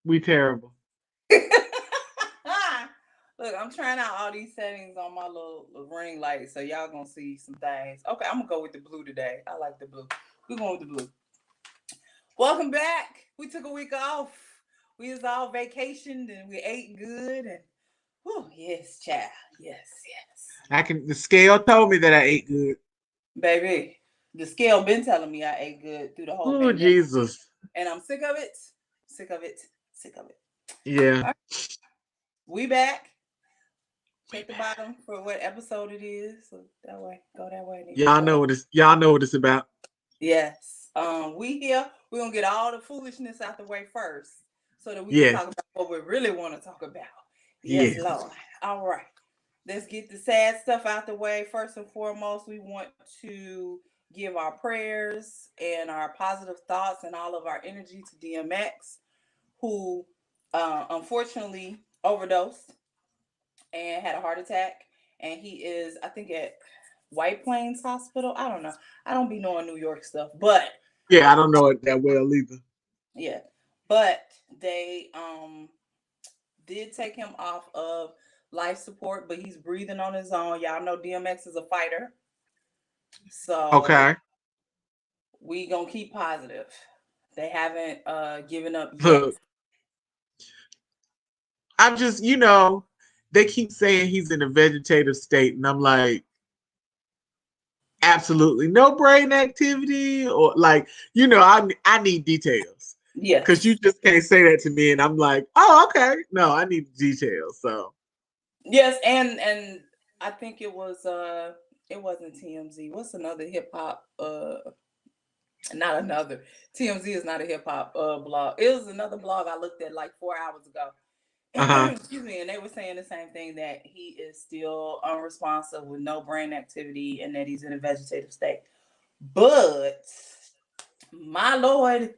We terrible. Look, I'm trying out all these settings on my little ring light, so y'all gonna see some things. Okay, I'm gonna go with the blue today. I like the blue. We're going with the blue. Welcome back. We took a week off. We was all vacationed and we ate good and yes, child. Yes, yes. The scale told me that I ate good. Baby, the scale been telling me I ate good through the whole Oh, pandemic. Jesus. And I'm sick of it. Sick of it. Sick of it. Yeah. Right. We back. Check the bottom for what episode it is. So that way, go that way. Y'all know what it's about. Yes. We here. We're gonna get all the foolishness out the way first, so that we can Yes. talk about what we really want to talk about. Yes, Yes. Lord. All right. Let's get the sad stuff out the way. First and foremost, we want to give our prayers and our positive thoughts and all of our energy to DMX, who unfortunately overdosed and had a heart attack. And he is, I think, at White Plains Hospital. I don't know. I don't be knowing New York stuff, but Yeah, I don't know it that well either. yeah. But they did take him off of life support, but he's breathing on his own. Y'all know DMX is a fighter. So Okay. we gonna keep positive. They haven't given up yet. Look, I'm just, they keep saying he's in a vegetative state, and I'm like, absolutely no brain activity, or like, I need details. Yes. Because you just can't say that to me, and I'm like, oh, okay. No, I need details. So yes, and I think it wasn't TMZ. What's another hip hop not another. TMZ is not a hip hop blog. It was another blog I looked at like 4 hours ago. Excuse me, and they were saying the same thing, that he is still unresponsive with no brain activity and that he's in a vegetative state. But my Lord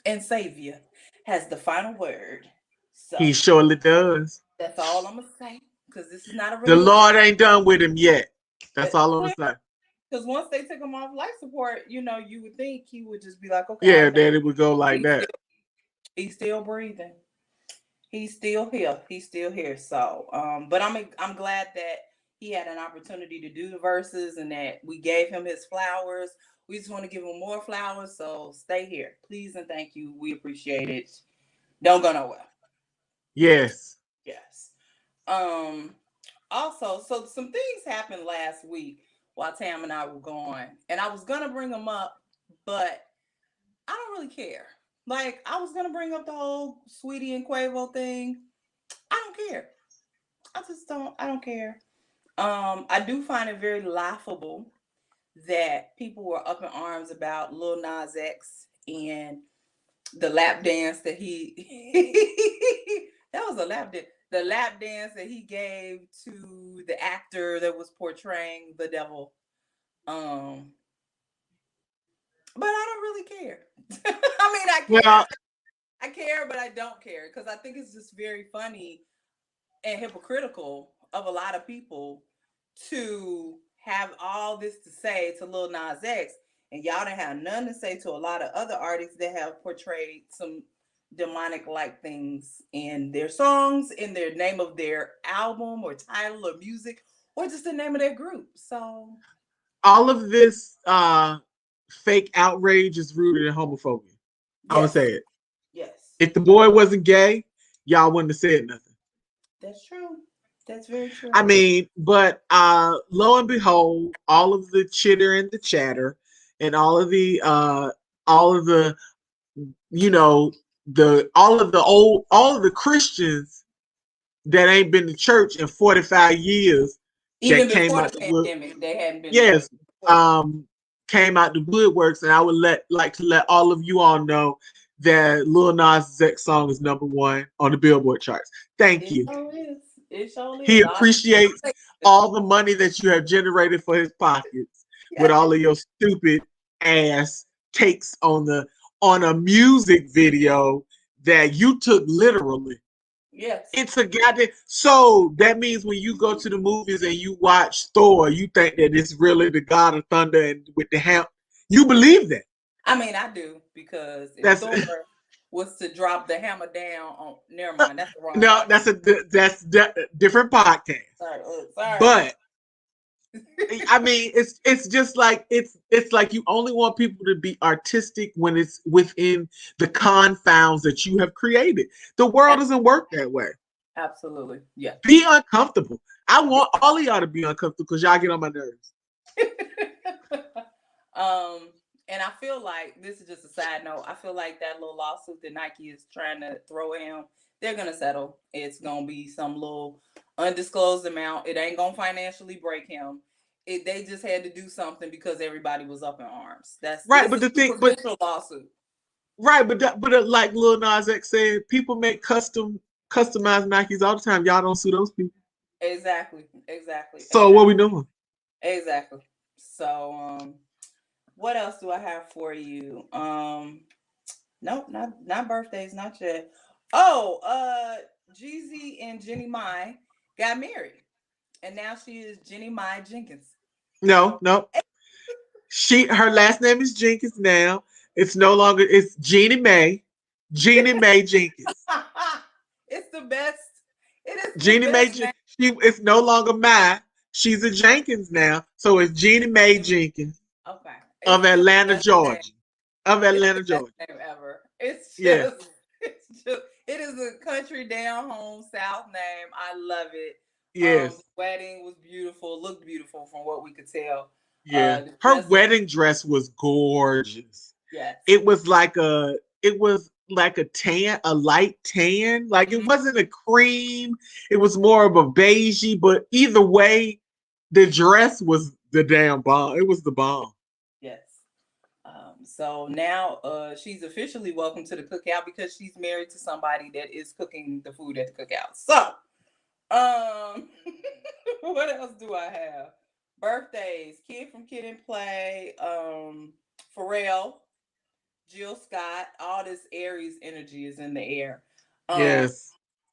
and Savior has the final word. So he surely does. that's all I'm gonna say, because this is not a The religion. Lord ain't done with him yet. That's all I'm gonna say. Because once they took him off life support, you would think he would just be like, okay. Yeah, that it would go like that. He's still breathing. He's still here. He's still here. So, but I'm glad that he had an opportunity to do the verses and that we gave him his flowers. We just want to give him more flowers. So stay here, please and thank you. We appreciate it. Don't go nowhere. Yes. Yes. Also, so some things happened last week while Tam and I were gone, and I was gonna bring them up, but I don't really care. Like, I was gonna bring up the whole Sweetie and Quavo thing. I don't care. I don't care. I do find it very laughable that people were up in arms about Little Nas X and the lap dance that he that was a lap dance. The lap dance that he gave to the actor that was portraying the devil. But I don't really care. I mean, I care. Well, I care, but I don't care, because I think it's just very funny and hypocritical of a lot of people to have all this to say to Lil Nas X, and y'all didn't have none to say to a lot of other artists that have portrayed some demonic-like things in their songs, in their name of their album or title or music, or just the name of their group. So all of this fake outrage is rooted in homophobia. Yes. I'm gonna say it. Yes. If the boy wasn't gay, y'all wouldn't have said nothing. That's true. That's very true. I mean, but lo and behold, all of the chitter and the chatter and all of the all of the Christians that ain't been to church in 45 years, even that came before out the pandemic, they hadn't been. Yes. Came out the woodworks, and I would like to let all of you all know that Lil Nas X song is #1 on the Billboard charts. Thank you. It sure is. He appreciates all the money that you have generated for his pockets with all of your stupid ass takes on a music video that you took literally. Yes. It's a goddamn. So that means when you go to the movies and you watch Thor, you think that it's really the God of Thunder and with the hammer. You believe that. I mean, I do, because was to drop the hammer down on. Never mind, that's the wrong. No, podcast. that's different podcast. Sorry. But I mean, it's just like it's like you only want people to be artistic when it's within the confounds that you have created. The world doesn't work that way. Absolutely, yeah. Be uncomfortable. I want all of y'all to be uncomfortable because y'all get on my nerves. And I feel like this is just a side note. I feel like that little lawsuit that Nike is trying to throw at him, they're gonna settle. It's gonna be some little undisclosed amount. It ain't gonna financially break him. They just had to do something because everybody was up in arms. That's right. But the thing, but lawsuit. Right, but like Little Nas X said, people make customized Nikes all the time. Y'all don't sue those people. Exactly. So what we doing? Exactly. So what else do I have for you? Nope, not birthdays, not yet. Oh, Jeezy and Jennie got married, and now she is Jennie Jenkins. No. Her last name is Jenkins now. It's no longer. It's Jeannie Mae Jenkins. It's the best. It is Jeannie Mae. It's no longer Mai. She's a Jenkins now, so it's Jeannie Mae Jenkins. Okay. Of Atlanta, Georgia. Of Atlanta, Georgia. Name ever. It's just, it is a country down home South name. I love it. Yes. The wedding was beautiful. Looked beautiful from what we could tell. Yeah. Her wedding dress was gorgeous. Yes. It was like a tan, a light tan. Like it wasn't a cream. It was more of a beigey, but either way, the dress was the damn bomb. It was the bomb. Yes. So now she's officially welcome to the cookout because she's married to somebody that is cooking the food at the cookout. So, what else do I have? Birthdays, Kid from Kid and Play, Pharrell, Jill Scott, all this Aries energy is in the air. Yes.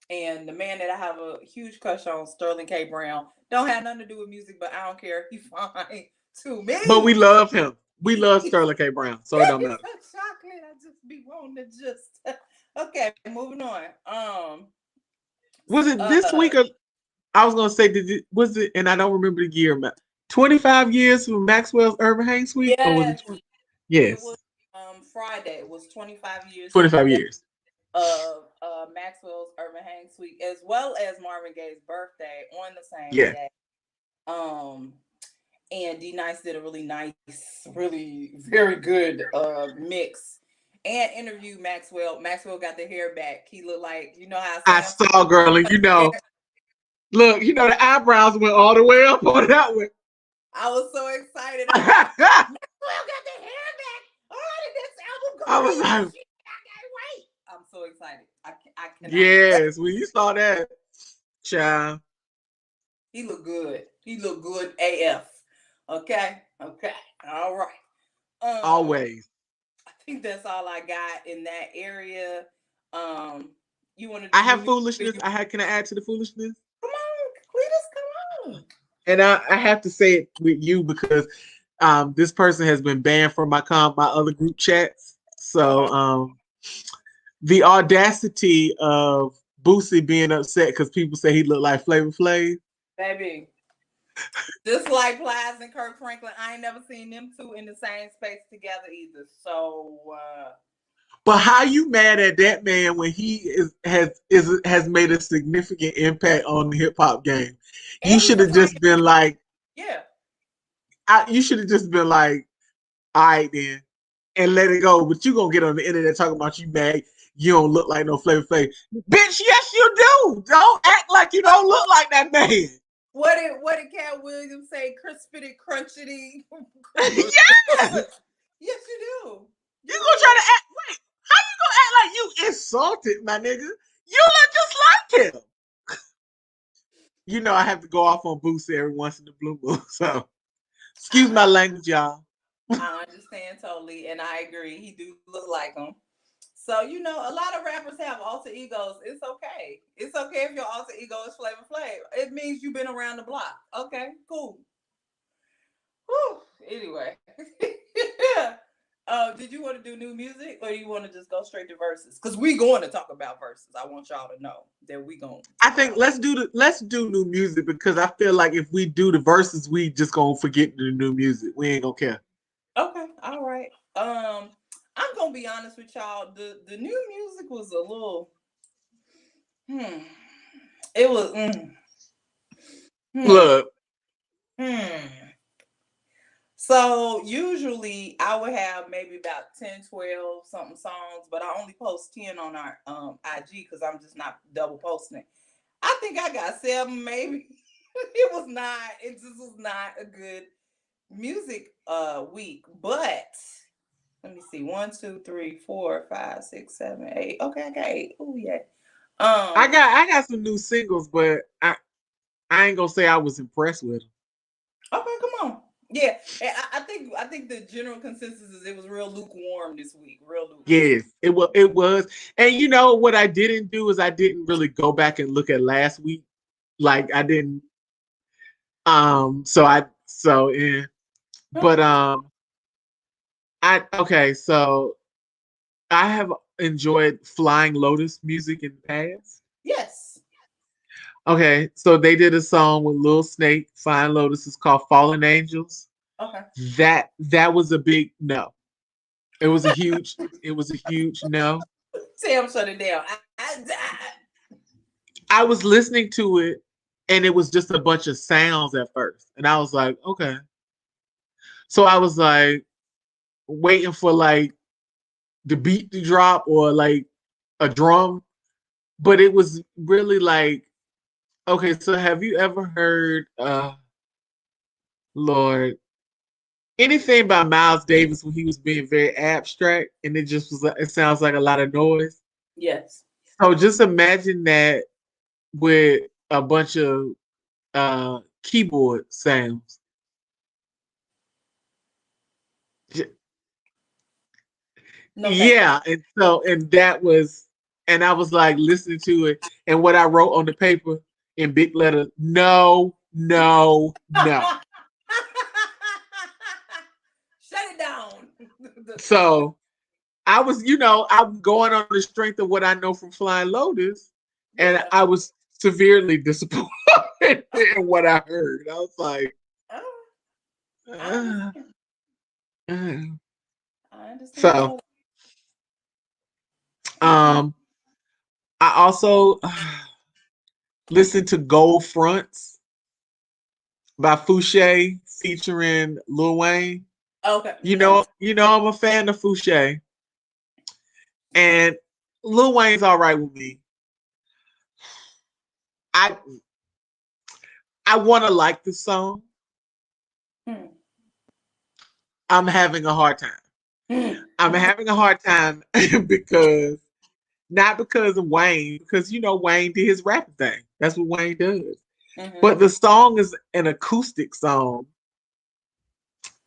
And the man that I have a huge crush on, Sterling K. Brown, don't have nothing to do with music, but I don't care. He's fine to me. But we love him. We love Sterling K. Brown, so it don't matter. Chocolate, I just be wanting to just. Okay, moving on. Was it this week or I was gonna say was it? And I don't remember the year. 25 years from Maxwell's Urban Hang Suite, yes. or was it? Yes. It was Friday. It was 25 years. 25 years. Of Maxwell's Urban Hang Suite, as well as Marvin Gaye's birthday on the same day. And DNice did a really nice, really very good mix and interviewed Maxwell. Maxwell got the hair back. He looked like, you know how I saw, girl, and you know, look, you know, the eyebrows went all the way up on that one. I was so excited. Maxwell got the hair back. Oh, this album I was like, I can't wait. I'm so excited. I cannot. Yes, when you saw that, child. He looked good. He looked good AF. Okay. All right. Always. I think that's all I got in that area. You want to? I have foolishness. Can I add to the foolishness? Come on, Cletus, come on. And I have to say it with you because this person has been banned from my other group chats. So the audacity of Boosie being upset because people say he looked like Flavor Flav. Baby. Just like Plies and Kirk Franklin, I ain't never seen them two in the same space together either. So, but how you mad at that man when he has made a significant impact on the hip hop game? You should have just been like, yeah. You should have just been like, all right then, and let it go. But you gonna get on the internet talking about you mad? You don't look like no Flavor Flav, bitch. Yes, you do. Don't act like you don't look like that man. What did Cat Williams say? Crispity, crunchity. Yes. Yes, you do. You gonna try to act? Wait, how you gonna act like you insulted, my nigga? You look just like him. You know I have to go off on Boosie every once in the blue moon. So, excuse my language, y'all. I understand totally, and I agree. He do look like him. So, you know, a lot of rappers have alter egos. It's okay. It's okay if your alter ego is Flavor Flav. It means you've been around the block. Okay, cool. Whew. Anyway. Did you want to do new music or you want to just go straight to verses? Because we going to talk about verses. I want y'all to know that we going. I think let's do new music because I feel like if we do the verses, we just gonna forget the new music. We ain't gonna care. Okay, all right. I'm gonna be honest with y'all. The new music was a little. It was. Look. So usually I would have maybe about 10, 12 something songs, but I only post 10 on our IG because I'm just not double posting it. I think I got 7 maybe. It just was not a good music week. But let me see. 1, 2, 3, 4, 5, 6, 7, 8. Okay, I got 8. Oh yeah. I got some new singles, but I ain't gonna say I was impressed with them. Okay, come on. Yeah, I think the general consensus is it was real lukewarm this week. Real lukewarm. Yes, it was. And you know what I didn't do is I didn't really go back and look at last week. Like I didn't. Yeah. But so I have enjoyed Flying Lotus music in the past. Yes. Okay, so they did a song with Lil Snake, Flying Lotus. It's called Fallen Angels. Okay. That was a big no. It was a huge no. Sam shut it down. I was listening to it and it was just a bunch of sounds at first. And I was like, okay. So I was like waiting for like the beat to drop or like a drum. But it was really like, okay, so have you ever heard Lord anything by Miles Davis when he was being very abstract and it sounds like a lot of noise? Yes. So just imagine that with a bunch of keyboard sounds. No, yeah, and I was like listening to it, and what I wrote on the paper in big letters: no, no, no. Shut it down. So I was, I'm going on the strength of what I know from Flying Lotus, and I was severely disappointed in what I heard. I was like, I understand. So, I also listened to Gold Fronts by Fouché featuring Lil Wayne. Okay. You know I'm a fan of Fouché. And Lil Wayne's all right with me. I want to like the song. I'm having a hard time. I'm having a hard time because not because of Wayne, because Wayne did his rapping thing. That's what Wayne does. But the song is an acoustic song.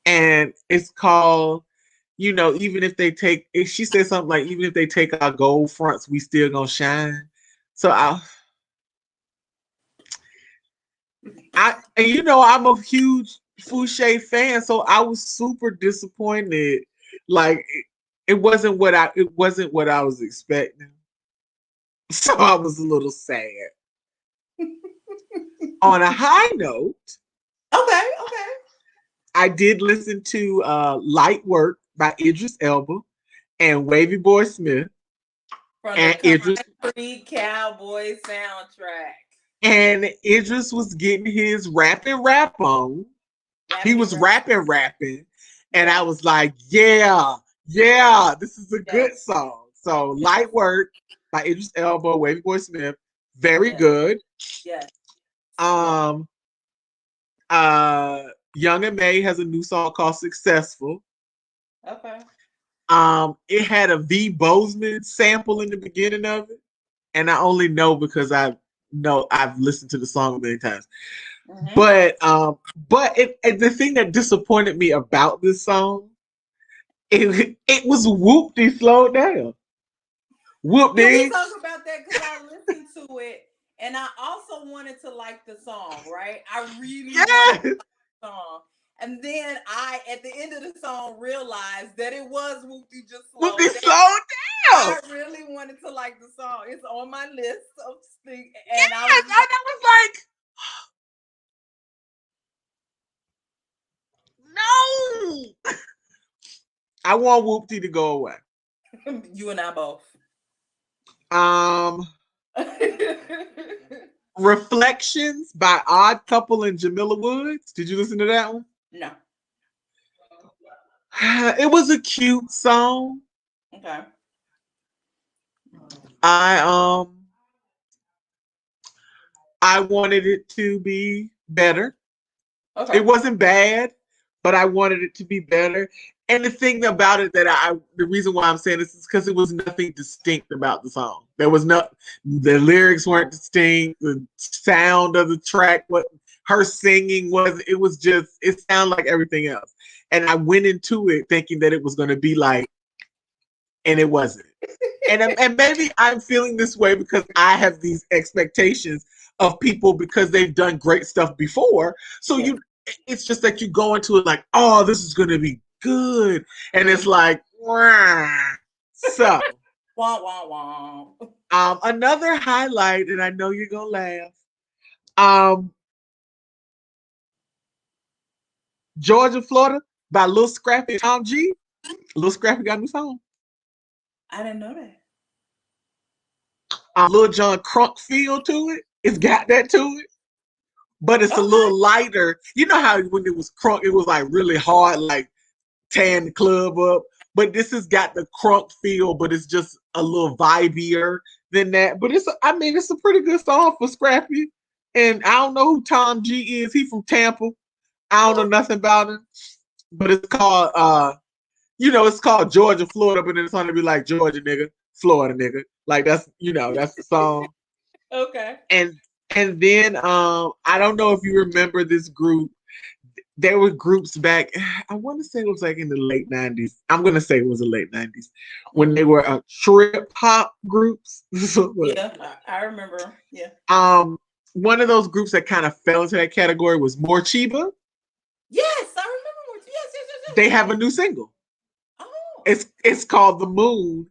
And it's called, even if they take, she said something like, even if they take our gold fronts, we still gonna shine. So I'm a huge Fouché fan, so I was super disappointed. Like it wasn't what I was expecting. So I was a little sad. On a high note, okay, I did listen to Light Work by Idris Elba and Wavy Boy Smith. From the Country Cowboy soundtrack. And Idris was getting his rapping rap on. He was rapping. And I was like, yeah, this is a good song. So Light Work by Idris Elba, Wavy Boy Smith, very good. Yes. Young and May has a new song called Successful. Okay. It had a V Bozeman sample in the beginning of it. And I only know because I've listened to the song many times. But the thing that disappointed me about this song, it was Whoop-Dee slowed down. Whoop-Dee. Can we talk about that? Because I listened to it and I also wanted to like the song, right? I really wanted to like the song. And then I, at the end of the song, realized that it was Whoopty just slowed Whoopty down. slowed down. I really wanted to like the song. It's on my list of things. And And I yes, I was like, no. I want Whoopty to go away. You and I both. Reflections by Odd Couple and Jamila Woods. Did you listen to that one? No. It was a cute song. Okay. I wanted it to be better. Okay. It wasn't bad, but I wanted it to be better. And the thing about it the reason why I'm saying this is because it was nothing distinct about the song. There was the lyrics weren't distinct. The sound of the track, what her singing it sounded like everything else. And I went into it thinking that it was going to be like, and it wasn't. And maybe I'm feeling this way because I have these expectations of people because they've done great stuff before. So it's just like you go into it like, oh, this is going to be good. And it's like, wah. So. Wah, wah, wah. Another highlight, and I know you're going to laugh. Georgia, Florida by Lil Scrappy and Tom G. Lil Scrappy got a new song. I didn't know that. Lil Jon crunk feel to it. It's got that to it. But it's a little lighter. You know how when it was crunk, it was like really hard, like tearing the club up. But this has got the crunk feel, but it's just a little vibier than that. But it's a pretty good song for Scrappy. And I don't know who Tom G is. He from Tampa. I don't know nothing about him. But it's called it's called Georgia, Florida, but then it's going to be like Georgia nigga, Florida nigga. Like that's the song. Okay. And then I don't know if you remember this group. There were groups back, I want to say it was like in the late 90s. I'm going to say it was the late 90s when they were trip hop groups. Yeah, I remember. Yeah. One of those groups that kind of fell into that category was More Chiba. Yes, I remember. Yes. They have a new single. Oh. It's called The Moon.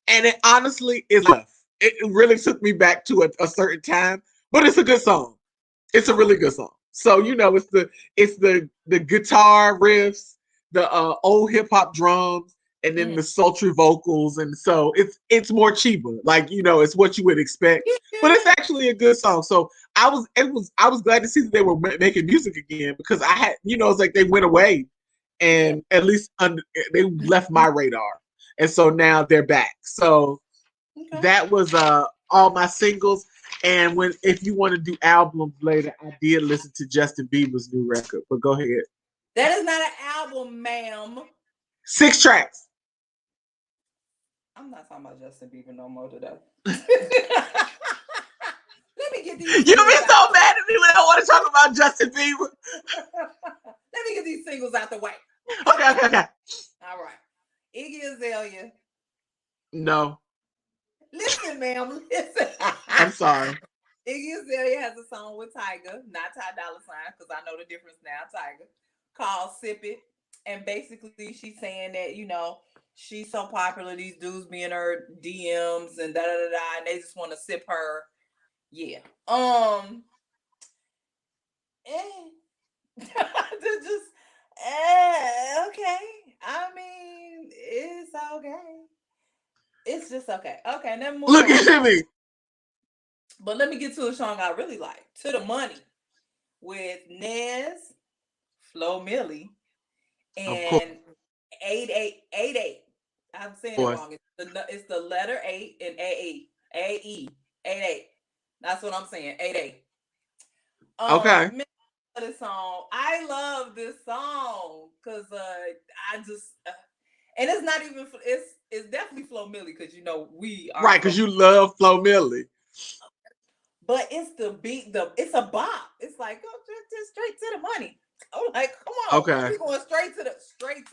And it honestly is left. It really took me back to a certain time, but it's a good song. It's a really good song. So it's the guitar riffs, the old hip hop drums, and then the sultry vocals, and so it's more Chiba. Like it's what you would expect, but it's actually a good song. So I was glad to see that they were making music again because I had it's like they went away, and at least they left my radar. And so now they're back. So that was all my singles. And if you want to do albums later, I did listen to Justin Bieber's new record. But go ahead. That is not an album, ma'am. 6 tracks. I'm not talking about Justin Bieber no more today. Let me get these. You be so mad at me when I want to talk about Justin Bieber. Let me get these singles out the way. Okay. All right. Iggy Azalea. No. Listen, ma'am. Listen. I'm sorry. Iggy Azalea has a song with Tyga, not Ty Dolla $ign, because I know the difference now, Tyga, called Sip It. And basically she's saying that, she's so popular, these dudes be in her DMs and and they just want to sip her. Yeah. Okay. I mean, it's okay. It's just okay. Okay, then move Look on. at me. But let me get to a song I really like, To the Money, with Nez, Flo Milli, and 8888. I'm saying it wrong. It's the letter 8 and AE. 88. That's what I'm saying. 88. Okay. This song. I love this song because I just and it's not even it's definitely Flo Milli because we are right because you love Flo Milli. But it's the beat, it's a bop. It's like go just straight to the money. I'm like, come on, okay, we're going straight to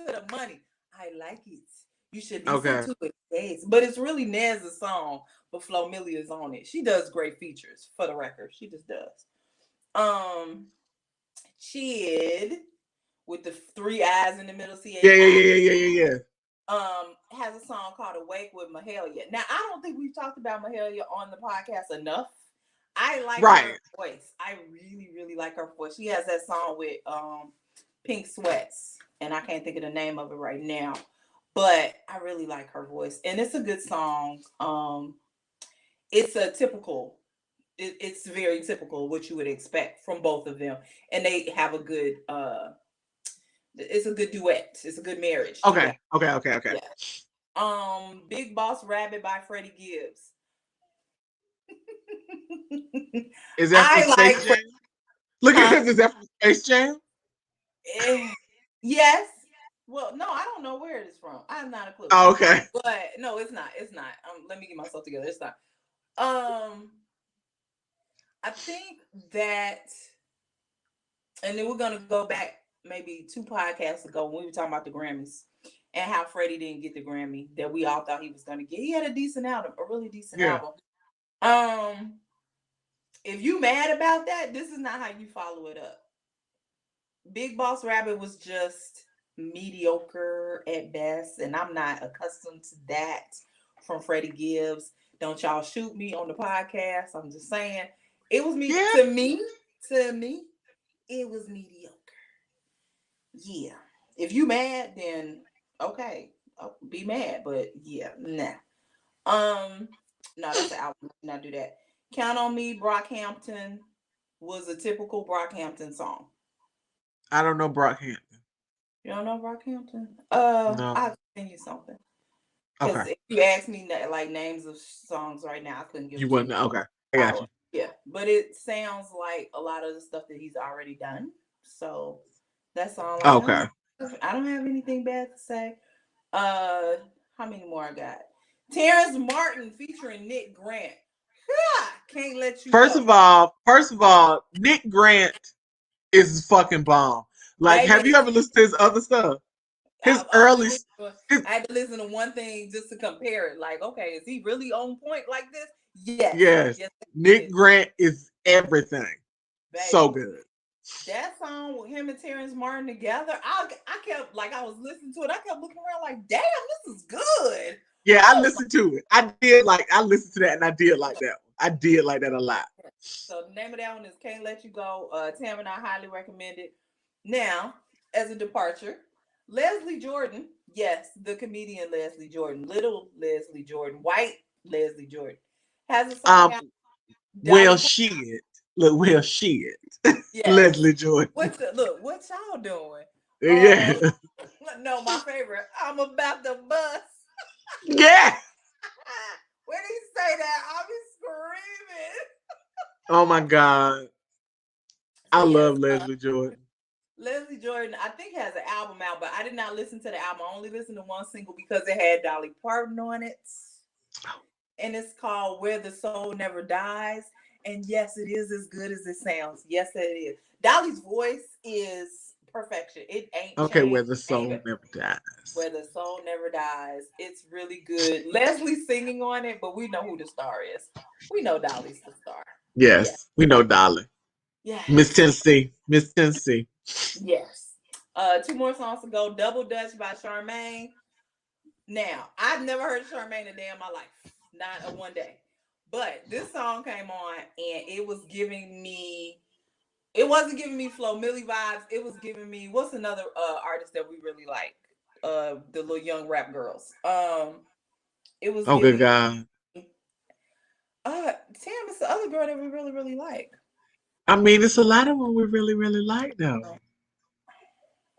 the money. I like it. You should listen to it, guys. But it's really Nez's song, but Flo Milli is on it. She does great features, for the record. She just does. Chid with the 3 eyes in the middle, Yeah. has a song called Awake with Mahalia. Now, I don't think we've talked about Mahalia on the podcast enough. I like her voice. I really, really like her voice. She has that song with Pink Sweats, and I can't think of the name of it right now, but I really like her voice, and it's a good song. It's a typical. It's very typical what you would expect from both of them, and they have a good. It's a good duet. It's a good marriage. Okay. Yeah. Big Boss Rabbit by Freddie Gibbs. Is that from Space Jam? Look at this. Is that from Space Jam? Yes. Well, no, I don't know where it is from. I have not a clue. Oh, okay. But no, it's not. It's not. Let me get myself together. It's not. I think that, and then we're gonna go back maybe 2 podcasts ago when we were talking about the Grammys and how Freddie didn't get the Grammy that we all thought he was gonna get. He had a decent album, a really decent album. If you mad about that, this is not how you follow it up. Big Boss Rabbit was just mediocre at best, and I'm not accustomed to that from Freddie Gibbs. Don't y'all shoot me on the podcast. I'm just saying. It was to me, it was mediocre. Yeah. If you mad, then okay, I'll be mad. But yeah, nah. No, that's the album. Not do that. Count on Me, Brockhampton was a typical Brockhampton song. I don't know Brockhampton. You don't know Brockhampton? No. I'll send you something. Because Okay. if you ask me like names of songs right now, I couldn't give you. Wouldn't. Okay. I got you. Yeah, but it sounds like a lot of the stuff that he's already done. So that's all. I don't have anything bad to say. How many more I got? Terrence Martin featuring Nick Grant. Can't let you First of all, Nick Grant is fucking bomb. Like, have you ever listened to his other stuff? I had to listen to one thing just to compare it. Like, okay, is he really on point like this? Yes. Nick Grant is everything. Baby. So good. That song with him and Terrence Martin together, I kept, like, I was listening to it. I kept looking around like, damn, this is good. Yeah, I listened to it. I listened to that, and I did like that one. I did like that a lot. So the name of that one is Can't Let You Go. Tam and I highly recommend it. Now, as a departure, Leslie Jordan, yes, the comedian Leslie Jordan, little Leslie Jordan, white Leslie Jordan, has a song out. Well, shit. Look, well, shit. Yes. Leslie Jordan. What y'all doing? Yeah. No, my favorite. I'm about to bust. Yeah. When he say that, I'll be screaming. Oh my God. I love Leslie Jordan. Leslie Jordan, I think, has an album out, but I did not listen to the album. I only listened to one single because it had Dolly Parton on it. And it's called Where the Soul Never Dies. And yes, it is as good as it sounds. Yes, it is. Dolly's voice is perfection. It ain't okay. Changed. Where the Soul Never Dies. Where the Soul Never Dies. It's really good. Leslie's singing on it, but we know who the star is. We know Dolly's the star. Yes, we know Dolly. Yeah. Miss Tennessee. Yes. 2 more songs to go. Double Dutch by Charmaine. Now, I've never heard of Charmaine a day in my life. Not a one day. But this song came on and it was giving me, it wasn't giving me Flo Milli vibes. It was giving me, what's another artist that we really like? The little young rap girls. It was good God. Tam, it's the other girl that we really, really like. I mean, it's a lot of them we really, really like though.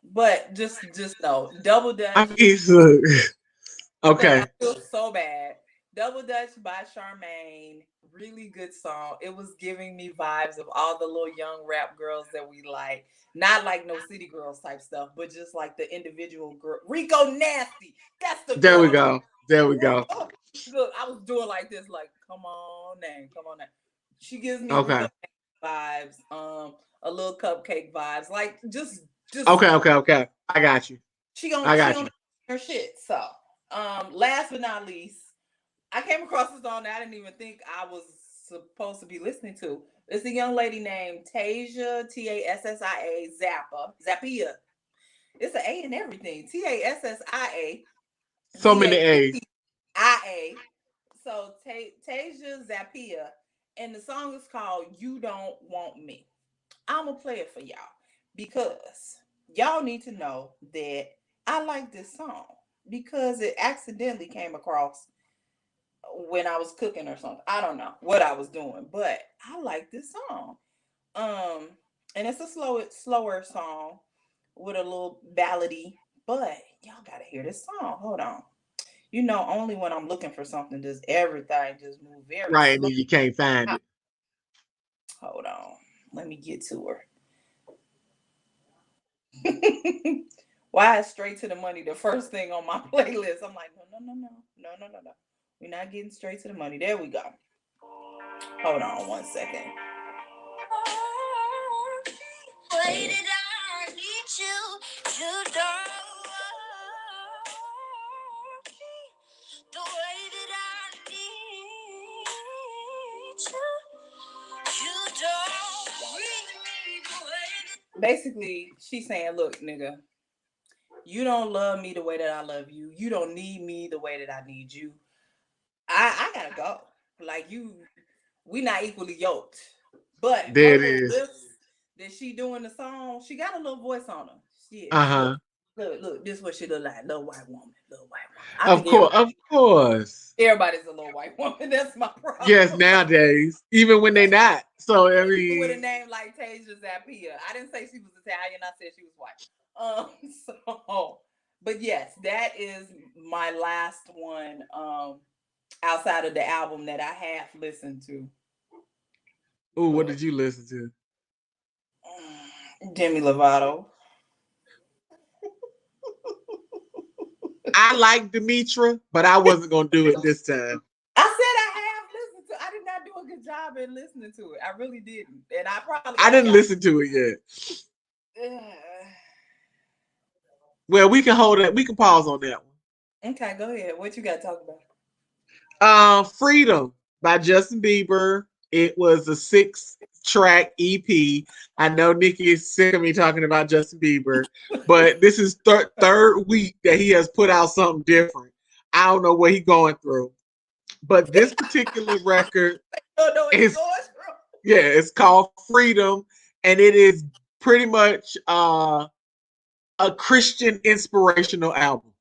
But just no. Double Dutch. I mean, okay. I feel so bad. Double Dutch by Charmaine. Really good song. It was giving me vibes of all the little young rap girls that we like. Not like no city girls type stuff, but just like the individual girl. Rico Nasty. That's the girl. There we go. There we go. Look, I was doing like this, like, come on now. She gives me okay. vibes, a little cupcake vibes, like just okay. I got you. She gonna her shit. So, last but not least, I came across this song that I didn't even think I was supposed to be listening to. It's a young lady named Tasia, Tassia, Zappia. It's an A in everything. Tassia, So many A's. Zappia. So Tasia Zappia, and the song is called "You Don't Want Me." I'm gonna play it for y'all because y'all need to know that I like this song because it accidentally came across when I was cooking or something. I don't know what I was doing, but I like this song. Um, and it's a slower song with a little ballady, but y'all gotta hear this song. Hold on. You know, only when I'm looking for something does everything just move very Right, and slow. then you can't find it. Hold on. Let me get to her. Why is straight to the money the first thing on my playlist? I'm like, no. We're not getting straight to the money. There we go. Hold on 1 second. Way did I need you? You don't the way that I need you. You don't treat me the way. Basically, she's saying, look, nigga, you don't love me the way that I love you. You don't need me the way that I need you. I gotta go. Like we not equally yoked. But There her it little is. lips that she doing the song, she got a little voice on her. Shit. Uh-huh. Look, this is what she look like. Little white woman. I think Of course. everybody's a little white woman. That's my problem. Yes, nowadays, even when they not. So I With a mean, name like Tasia Zappia. I didn't say she was Italian. I said she was white. So, but yes, that is my last one. Outside of the album that I have listened to. ooh, what did you listen to? Demi Lovato. I like Demetra, but I wasn't gonna do it this time. I said I have listened to. I did not do a good job in listening to it. I really didn't, and I probably I owe didn't y'all. listen to it yet. Well, we can hold it. We can pause on that one. Okay, go ahead. What you got to talk about? Freedom by Justin Bieber. It was a 6-track EP. I know Nikki is sick of me talking about Justin Bieber, but this is third week that he has put out something different. I don't know what he's going through, but this particular record is it's called Freedom, and it is pretty much a Christian inspirational album.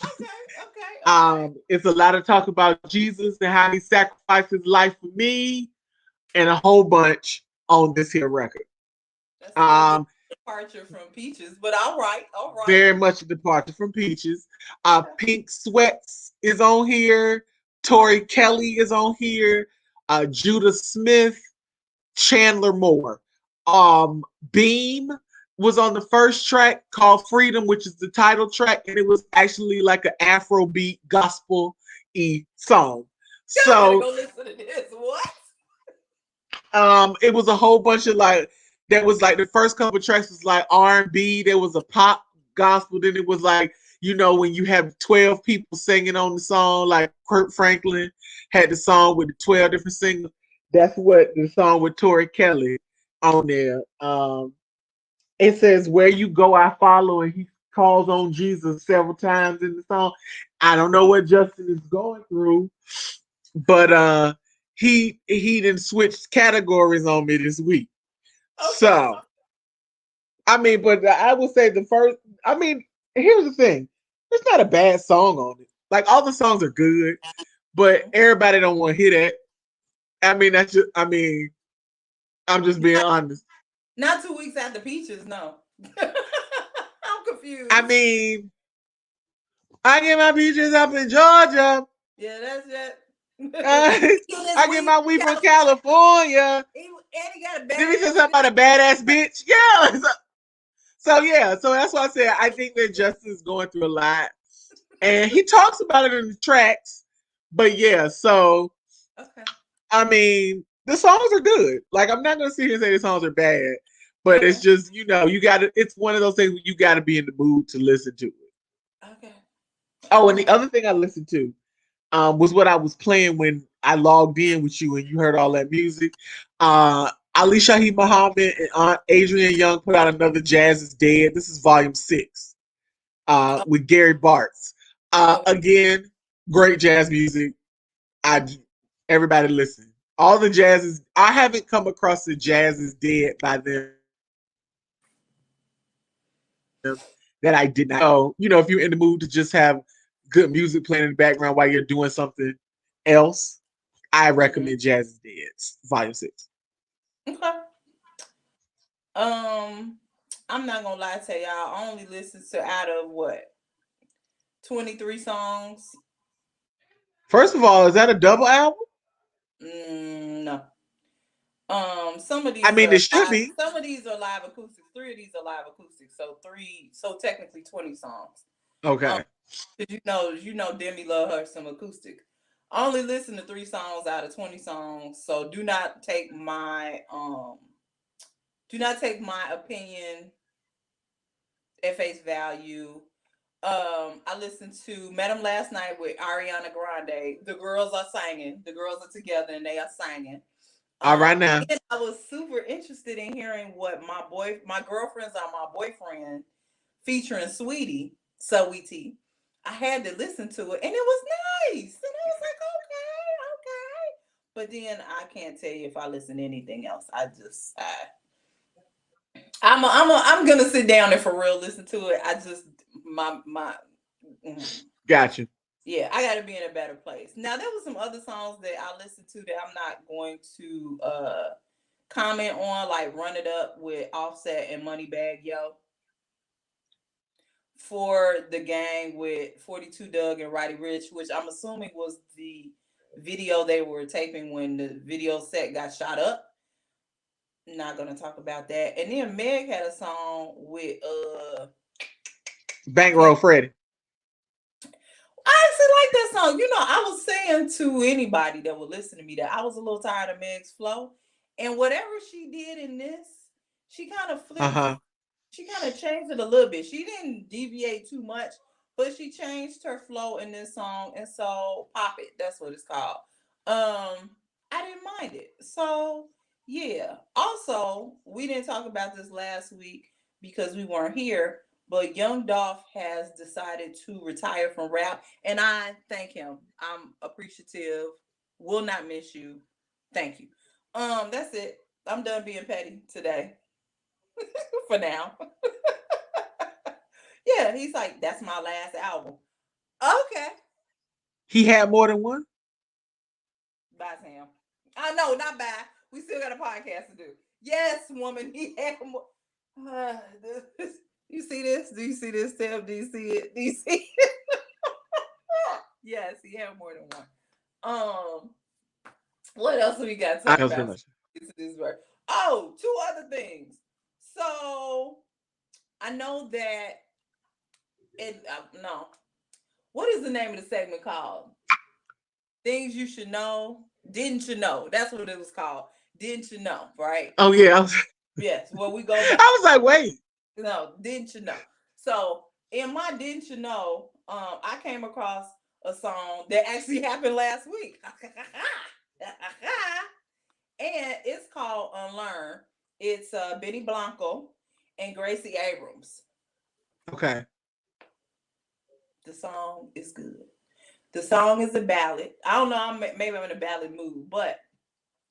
Okay. It's a lot of talk about Jesus and how he sacrificed his life for me, and a whole bunch on this here record. That's a departure from Peaches, but all right. Very much a departure from Peaches. Pink Sweats is on here. Tori Kelly is on here. Judah Smith, Chandler Moore. Beam was on the first track called Freedom, which is the title track, and it was actually like an Afrobeat gospel-y song. So go listen to this. What? It was a whole bunch of like there was like the first couple tracks was like R&B, there was a pop gospel, then it was like, you know, when you have 12 people singing on the song, like Kurt Franklin had the song with the 12 different singers. That's what the song with Tori Kelly on there. It says, "Where you go, I follow," and he calls on Jesus several times in the song. I don't know what Justin is going through, but he didn't switch categories on me this week. Okay. So I mean, but I would say the first. I mean, here's the thing: there's not a bad song on it. Like all the songs are good, but everybody don't want to hear that. I mean, that's just. I mean, I'm just being honest. Not 2 weeks after Peaches, no. I'm confused. I mean, I get my peaches up in Georgia. Yeah, that's it. I get my weed from California. And he got a badass. Did he say something about a badass bitch? Yeah. So that's why I said I think that Justin's going through a lot, and he talks about it in the tracks. But yeah, so okay. I mean, the songs are good. Like I'm not gonna sit here and say the songs are bad, but it's just you got to. It's one of those things where you got to be in the mood to listen to it. Okay. Oh, and the other thing I listened to was what I was playing when I logged in with you and you heard all that music. Ali Shaheed Muhammad and Aunt Adrian Young put out another Jazz is Dead. This is volume 6 with Gary Bartz. Again, great jazz music. Everybody listen. All the jazz is, I haven't come across the Jazz is Dead by them that I did not know. You know, if you're in the mood to just have good music playing in the background while you're doing something else, I recommend Jazz is Dead, volume 6. Okay. I'm not gonna lie to y'all. I only listened to out of what 23 songs. First of all, is that a double album? No. Some of these. I mean, it should be. Some of these are live acoustics. 3 of these are live acoustics. So technically 20 songs. Okay. You know, Demi love her some acoustic. I only listen to 3 songs out of 20 songs. So do not take my opinion at face value. I listened to Met 'Em Last Night with Ariana Grande. The girls are singing. The girls are together and they are singing. All right now. And I was super interested in hearing what my girlfriends are my boyfriend featuring Sweetie. I had to listen to it and it was nice. And I was like, okay. But then I can't tell you if I listen to anything else. I'm gonna sit down and for real listen to it. I just Gotcha. Yeah, I gotta be in a better place. Now there was some other songs that I listened to that I'm not going to comment on, like Run It Up with Offset and Moneybagg Yo. For the Gang with 42 Doug and Roddy Ricch, which I'm assuming was the video they were taping when the video set got shot up. Not gonna talk about that. And then Meg had a song with Bankroll Freddie. I actually like that song. You know, I was saying to anybody that would listen to me that I was a little tired of Meg's flow. And whatever she did in this, she kind of flipped. She kind of changed it a little bit. She didn't deviate too much, but she changed her flow in this song. And so Pop It, that's what it's called. I didn't mind it. So yeah. Also, we didn't talk about this last week because we weren't here. But Young Dolph has decided to retire from rap, and I thank him. I'm appreciative. Will not miss you. Thank you. That's it. I'm done being petty today. For now. Yeah, he's like, that's my last album. Okay. He had more than one? Bye, Sam. No, not bye. We still got a podcast to do. Yes, woman, he had more. You see this? Do you see this, Tim? Do you see it? Do you see it? Yes, he had more than one. What else we got to talk about? Oh, 2 other things. So I know that what is the name of the segment called? Things you should know. Didn't you know? That's what it was called. Didn't you know? Right? Oh yeah. Yes. Well, we go back. I was like, wait. No, didn't you know? So in my didn't you know, I came across a song that actually happened last week. And it's called Unlearn. It's Benny Blanco and Gracie Abrams. Okay. The song is good. The song is a ballad. I don't know, maybe I'm in a ballad mood, but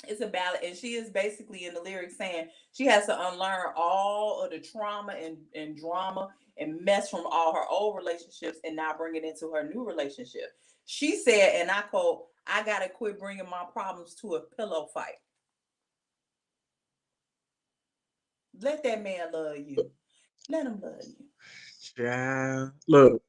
it's a ballad. And she is basically in the lyrics saying she has to unlearn all of the trauma and drama and mess from all her old relationships and now bring it into her new relationship. She said, and I quote, "I got to quit bringing my problems to a pillow fight." Let that man love you. Let him love you. Yeah. Look.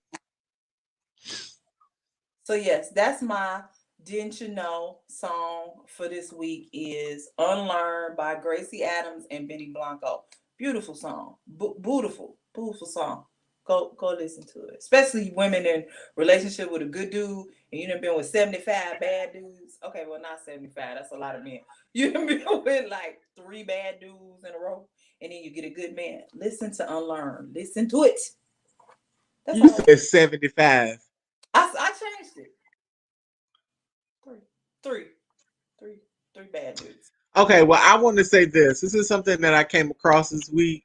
So yes, that's my Didn't You Know song for this week is Unlearn by Gracie Adams and Benny Blanco. Beautiful song. Beautiful song. Go listen to it. Especially women in relationship with a good dude and you done been with 75 bad dudes. Okay, well not 75. That's a lot of men. You done been with like 3 bad dudes in a row and then you get a good man. Listen to Unlearn. Listen to it. That's you said 75. I changed it. Three bad dudes. Okay, well, I want to say this. This is something that I came across this week.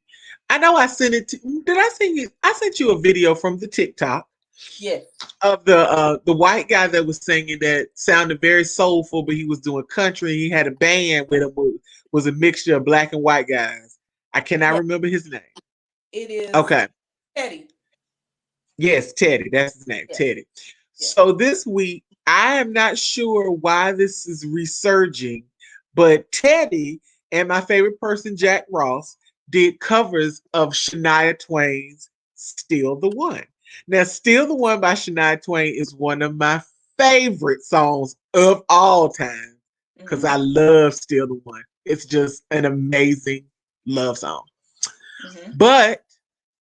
I know I sent it to. Did I send you? I sent you a video from the TikTok Yes. of the white guy that was singing that sounded very soulful, but he was doing country. He had a band with him was a mixture of black and white guys. I cannot Yes. remember his name. It is Okay. Teddy. Yes, Teddy. That's his name, Yes. Teddy. Yes. So this week, I am not sure why this is resurging, but Teddy and my favorite person, Jack Ross, did covers of Shania Twain's Still the One. Now, Still the One by Shania Twain is one of my favorite songs of all time because I love Still the One. It's just an amazing love song. But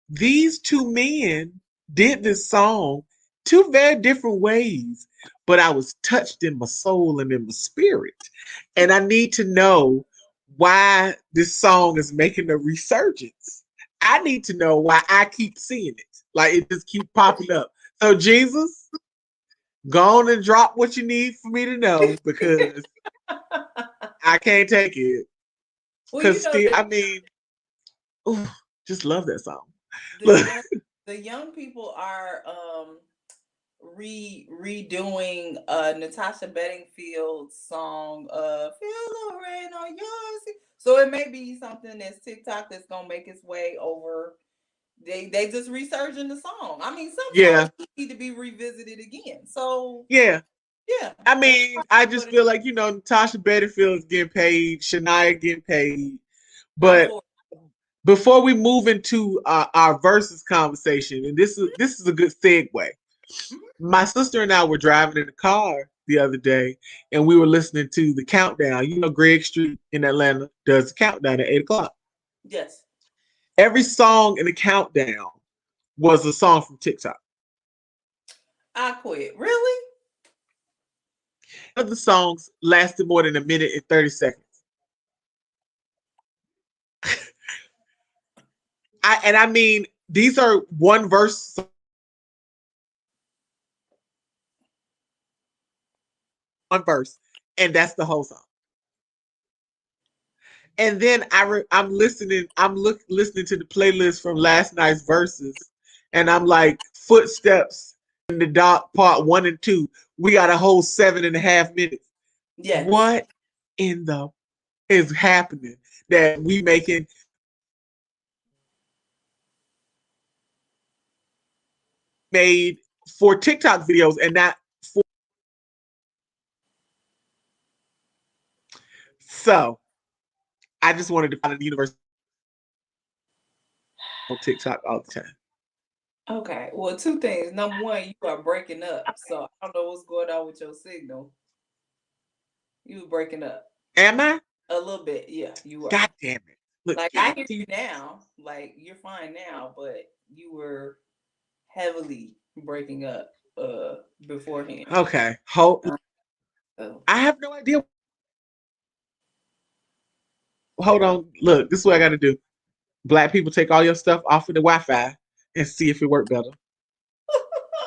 these two men did this song two very different ways, but I was touched in my soul and in my spirit. And I need to know why this song is making a resurgence. I need to know why I keep seeing it. Like it just keep popping up. So Jesus, go on and drop what you need for me to know because I can't take it. Well, you Because know, still, I mean, ooh, just love that song. the young people are redoing Natasha Bedingfield's song Feel the Rain on Your Skin. So it may be something that's TikTok that's gonna make its way over. They just resurging the song. I mean, some songs need to be revisited again. So yeah. I that's mean, I just feel like, Natasha Bedingfield is getting paid, Shania getting paid. But before we move into our versus conversation, and this is a good segue. My sister and I were driving in the car the other day, and we were listening to the countdown. Greg Street in Atlanta does the countdown at 8:00. Yes. Every song in the countdown was a song from TikTok. I quit. Really? Other songs lasted more than a minute and 30 seconds. I mean, these are one verse. One verse, and that's the whole song. And then I'm listening. Listening to the playlist from last night's verses, and I'm like, footsteps in the dark, part 1 and 2. We got a whole 7.5 minutes. Yes. What in the is happening that we making? Made for TikTok videos and not for. So I just wanted to find a universe on TikTok all the time. Okay. Well, two things. Number one, you are breaking up. So I don't know what's going on with your signal. You were breaking up. Am I? A little bit. Yeah, you are. God damn it. Look, like I hear you now. Like you're fine now, but you were heavily breaking up beforehand. Okay. I have no idea. Hold on. Look, this is what I got to do. Black people, take all your stuff off of the Wi-Fi and see if it worked better.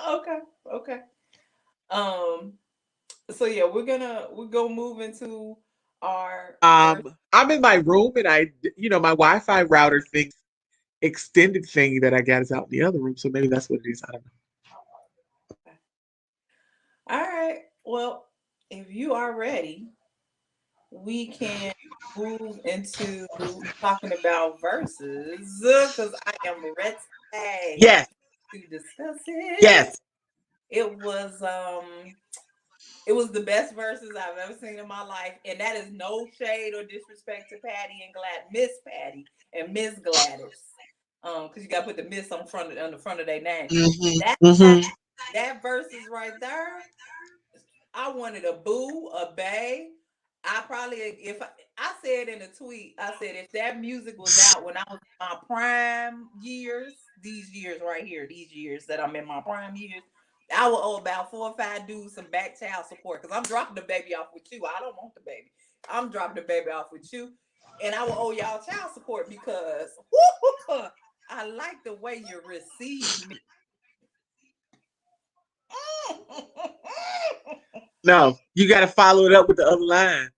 Okay. So yeah, we're gonna move into our. I'm in my room and my Wi-Fi router thing, extended thing that I got is out in the other room. So maybe that's what it is. I don't know. Okay. All right. Well, if you are ready, we can move into talking about verses because I am ready to discuss it. Yes. It was the best verses I've ever seen in my life, and that is no shade or disrespect to Patty and Miss Patty and Miss Gladys, because you got to put the Miss on the front of their name. That verses right there, I wanted a boo, a bae. I probably, if I said in a tweet, I said if that music was out when I was in my prime years, these years right here, these years that I'm in my prime years, I will owe about 4 or 5 dudes some back child support because I'm dropping the baby off with you. I don't want the baby. I'm dropping the baby off with you, and I will owe y'all child support because I like the way you receive me. No, you got to follow it up with the other line.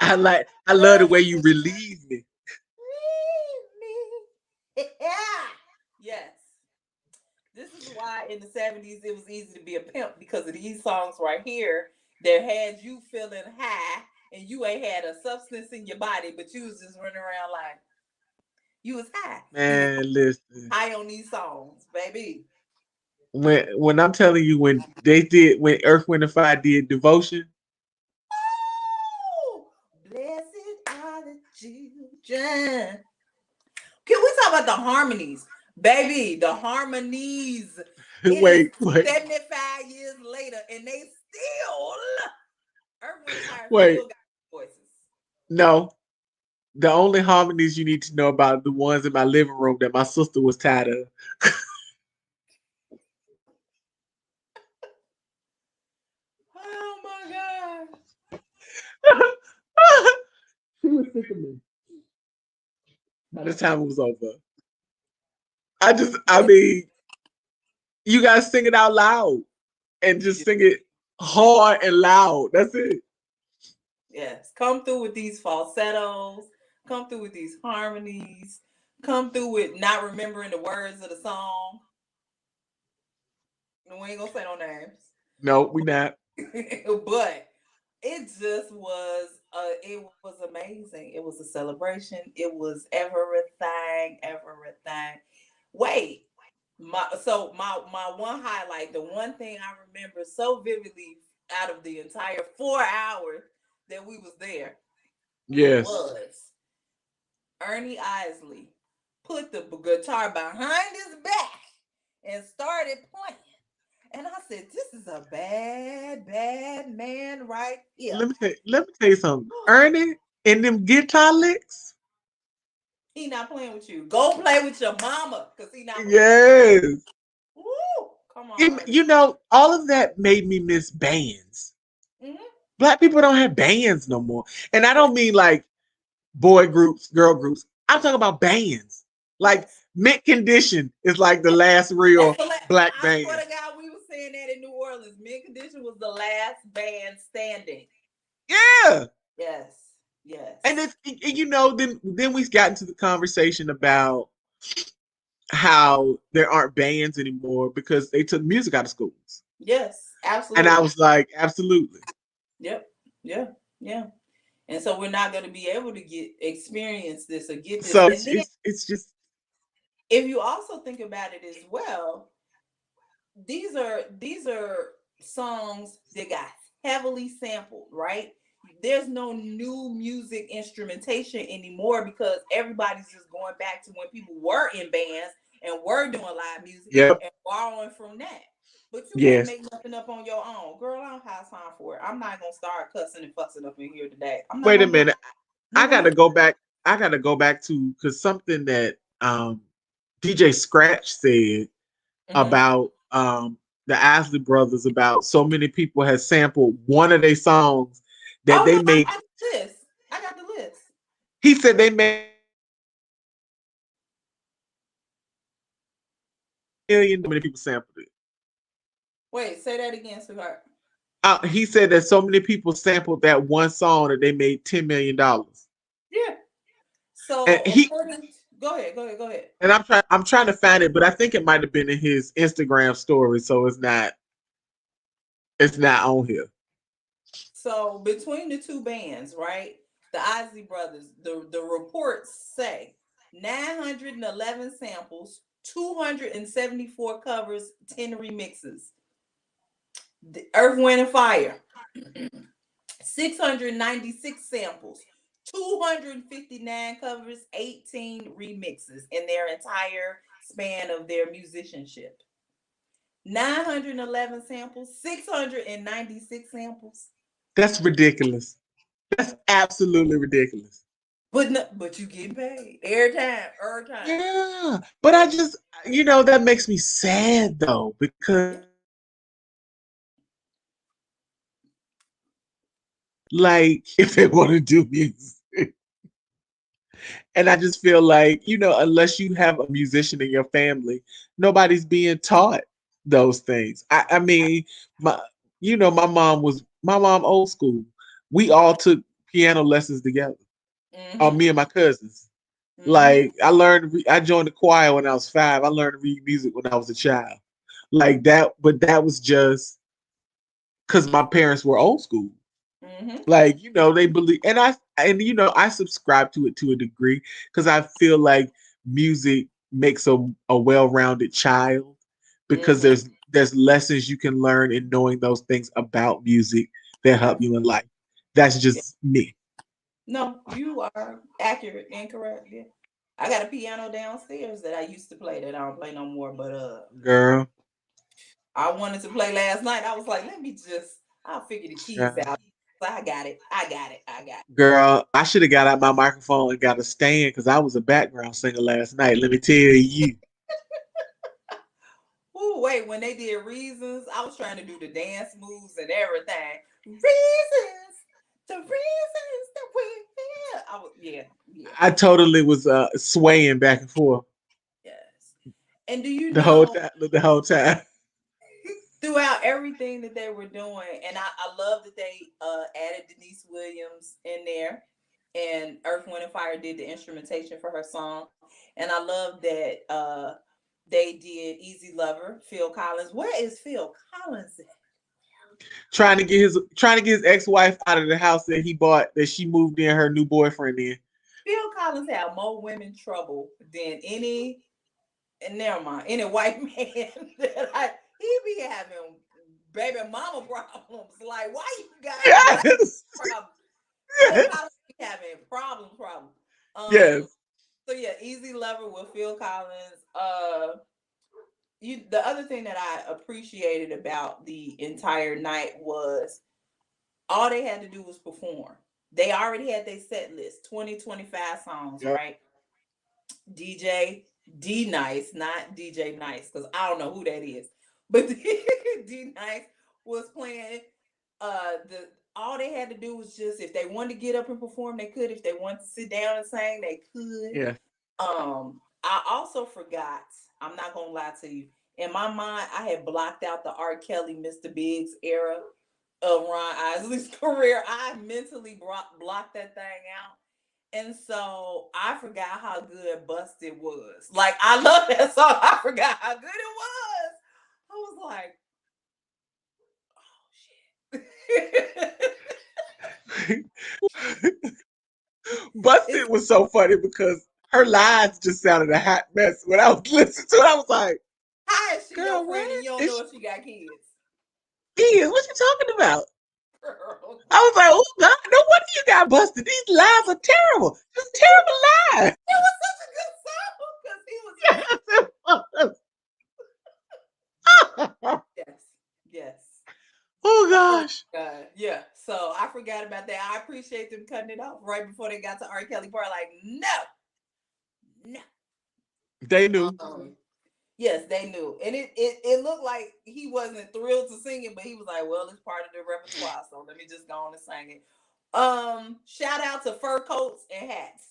I I love the way you relieve me. Yeah. Yes. This is why in the 70s it was easy to be a pimp because of these songs right here that had you feeling high and you ain't had a substance in your body, but you was just running around like you was high. You was Man, listen. high on these songs, baby. When I'm telling you, when Earth, Wind, and Fire did Devotion. Oh, blessed are the children. Can we talk about the harmonies? Baby, the harmonies. It is Wait. 75 years later, and they still Earth, Wind, and Fire Wait. still got voices. No. The only harmonies you need to know about are the ones in my living room that my sister was tired of. Oh my God. She was sick of me. By the time it was over. I mean, you guys sing it out loud and just sing it hard and loud. That's it. Yes. Come through with these falsettos, come through with these harmonies, come through with not remembering the words of the song. And we ain't gonna say no names. No, we not. But it just was it was amazing. It was a celebration. It was everything. Wait, my one highlight, the one thing I remember so vividly out of the entire 4 hours that we was there, Yes. was Ernie Isley put the guitar behind his back and started playing. And I said, this is a bad man right here. Let me tell you something. Ernie and them guitar licks. He not playing with you. Go play with your mama, because he not playing. Yes. Woo, come on. You know, all of that made me miss bands. Mm-hmm. Black people don't have bands no more. And I don't mean like boy groups, girl groups. I'm talking about bands. Like Mint Condition is like the last real black band. I swear to God, we were saying that in New Orleans. Mint Condition was the last band standing. Yeah. Yes. Yes. And it's, you know, then we got into the conversation about how there aren't bands anymore because they took music out of schools. Yes, absolutely. And I was like, absolutely. Yep. Yeah. Yeah. And so we're not going to be able to experience this or get this. So then, it's just. If you also think about it as well, these are songs that got heavily sampled, right? There's no new music instrumentation anymore because everybody's just going back to when people were in bands and were doing live music and borrowing from that. But you can't make nothing up on your own. Girl, I don't have time for it. I'm not going to start cussing and fussing up in here today. Wait a minute. I got to go back. I got to go back to, because something that DJ Scratch said about the Isley Brothers, about so many people had sampled one of their songs that they made. I got the list. He said they made million. Many people sampled it. Wait, say that again, sweetheart. He said that so many people sampled that one song that they made $10 million. Yeah. So go ahead. And I'm trying to find it, but I think it might have been in his Instagram story, so it's not on here. So between the two bands, right? The Isley Brothers, the reports say 911 samples, 274 covers, 10 remixes. The Earth, Wind, and Fire, 696 samples, 259 covers, 18 remixes in their entire span of their musicianship. 911 samples, 696 samples. That's ridiculous. That's absolutely ridiculous. But you getting paid every time. Yeah, but I just, that makes me sad though, because like if they want to do music, and I just feel like, unless you have a musician in your family, nobody's being taught those things. I mean, my mom old school. We all took piano lessons together. Me and my cousins. Mm-hmm. Like I joined the choir when I was 5. I learned to read music when I was a child. Like that, but that was just because my parents were old school. Mm-hmm. Like, they believe, I subscribe to it to a degree because I feel like music makes a well-rounded child because Mm-hmm. there's lessons you can learn in knowing those things about music that help you in life. That's Yeah. just me. No, you are accurate and correct. Yeah. I got a piano downstairs that I used to play that I don't play no more, but Girl. I wanted to play last night. I was like, I'll figure the keys Girl. out. So I got it. I got it. I got it. Girl, I should have got out my microphone and got a stand because I was a background singer last night. Let me tell you. Ooh, wait, when they did Reasons, I was trying to do the dance moves and everything. Reasons, the reasons that we feel. Yeah. I totally was swaying back and forth Yes. And do you the whole know time. The whole time. throughout everything that they were doing, and I love that they added Denise Williams in there, and Earth, Wind, and Fire did the instrumentation for her song, and I love that they did Easy Lover, Phil Collins. Where is Phil Collins at? Trying to get his ex-wife out of the house that he bought that she moved in her new boyfriend in. Phil Collins had more women trouble than any, and never mind, any white man he be having baby mama problems. Like, why you got black Yes. problems? Phil Yes. Collins be having problems. Yes. So yeah, Easy Lover with Phil Collins. The other thing that I appreciated about the entire night was all they had to do was perform. They already had their set list, 20-25 songs, Yep. right? DJ DNice, not DJ Nice, because I don't know who that is. But DNice was playing the all they had to do was just if they wanted to get up and perform, they could. If they wanted to sit down and sing, they could. Yeah. I also forgot, I'm not gonna lie to you. In my mind, I had blocked out the R. Kelly, Mr. Biggs era of Ron Isley's career. I mentally blocked that thing out. And so I forgot how good Busted was. Like, I love that song. I forgot how good it was. I was like, oh shit. Busted It's was so funny because her lines just sounded a hot mess. When I was listening to it, I was like, how is she your girl, friend and what? you don't know if she got kids? Is what you talking about? Girl. I was like, oh God, no wonder you got busted. These lies are terrible. Just terrible lies. It was such a good song because he was just yes, yes. Oh Oh gosh. God, yeah. So I forgot about that. I appreciate them cutting it off right before they got to R. Kelly part. Like, no. They knew. Yes, they knew, and it looked like he wasn't thrilled to sing it, but he was like, "Well, it's part of the repertoire, so let me just go on and sing it." Shout out to fur coats and hats.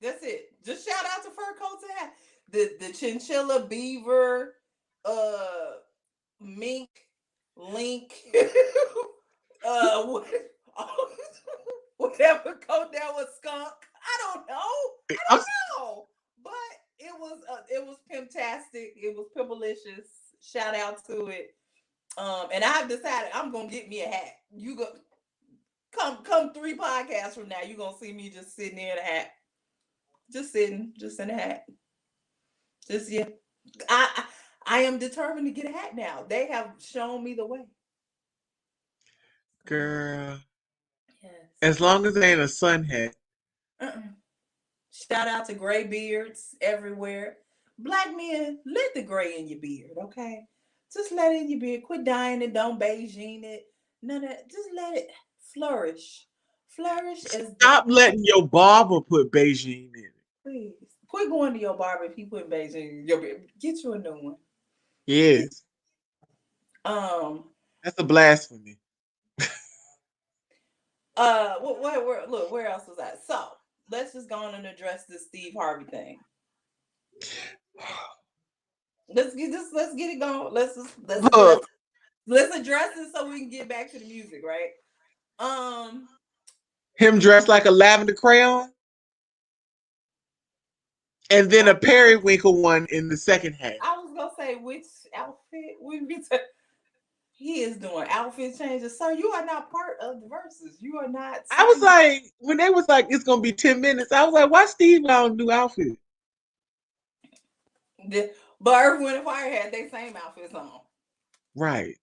That's it. Just shout out to fur coats and hats. The chinchilla, beaver, uh, mink, link, uh, whatever coat that was skunk. I don't know. I'm, No, but it was pimptastic. It was pimpalicious. Shout out to it. And I've decided I'm gonna get me a hat. You go come 3 podcasts from now. You're gonna see me just sitting there in a hat, just sitting, just in a hat. Just yeah. I am determined to get a hat now. They have shown me the way. girl. Yes. As long as it ain't a sun hat. Uh-uh. Shout out to gray beards everywhere. Black men, let the gray in your beard, okay? Just let it in your beard. Quit dyeing it. Don't Beijing it. None of that. Just let it flourish. Flourish as the Stop letting your barber put Beijing in it. please. Quit going to your barber if he put Beijing in your beard. Get you a new one. Get Yes. um That's a blasphemy. look, where else was that? So let's just go on and address this Steve Harvey thing. Let's get it going. Look, Let's address it so we can get back to the music, right? Him dressed like a lavender crayon. And then a periwinkle one in the second half. I was gonna say which outfit we be. He is doing outfit changes, sir. You are not part of the Verzuz. You are not. I was like, when they was like, it's gonna be 10 minutes. I was like, why Steve got a new outfit? But Earth, Wind and Fire had their same outfits on. Right.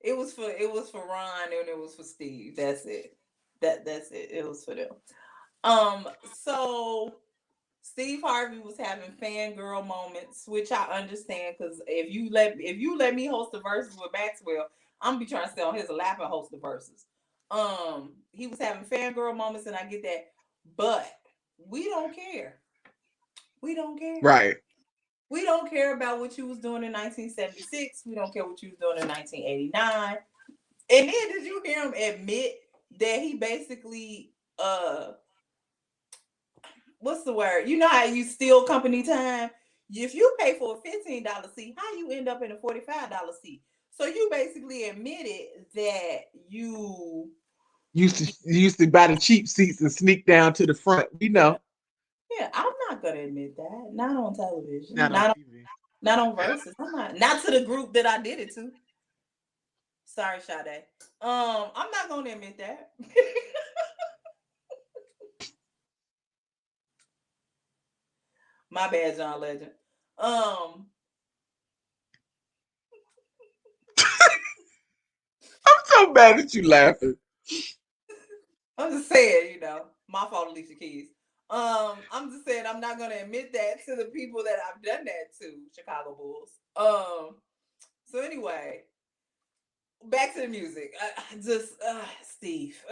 It was for Ron and it was for Steve. That's it. That's it. It was for them. So Steve Harvey was having fangirl moments, which I understand because if you let me host the Verzuz with Maxwell, I'm gonna be trying to stay on his lap and host the Verzuz. He was having fangirl moments, and I get that, but we don't care. We don't care. Right. We don't care about what you was doing in 1976. We don't care what you was doing in 1989. And then did you hear him admit that he basically what's the word? You know how you steal company time? If you pay for a $15 seat, how you end up in a $45 seat? So you basically admitted that you used to buy the cheap seats and sneak down to the front. We know. Yeah, I'm not gonna admit that. Not on television. Not on TV. Not on Verzuz. I'm not to the group that I did it to. Sorry, Sade. I'm not gonna admit that. My bad, John Legend. I'm so mad at you laughing. I'm just saying, my fault, Alicia Keys. I'm just saying I'm not gonna admit that to the people that I've done that to, Chicago Bulls. So anyway, back to the music. Steve.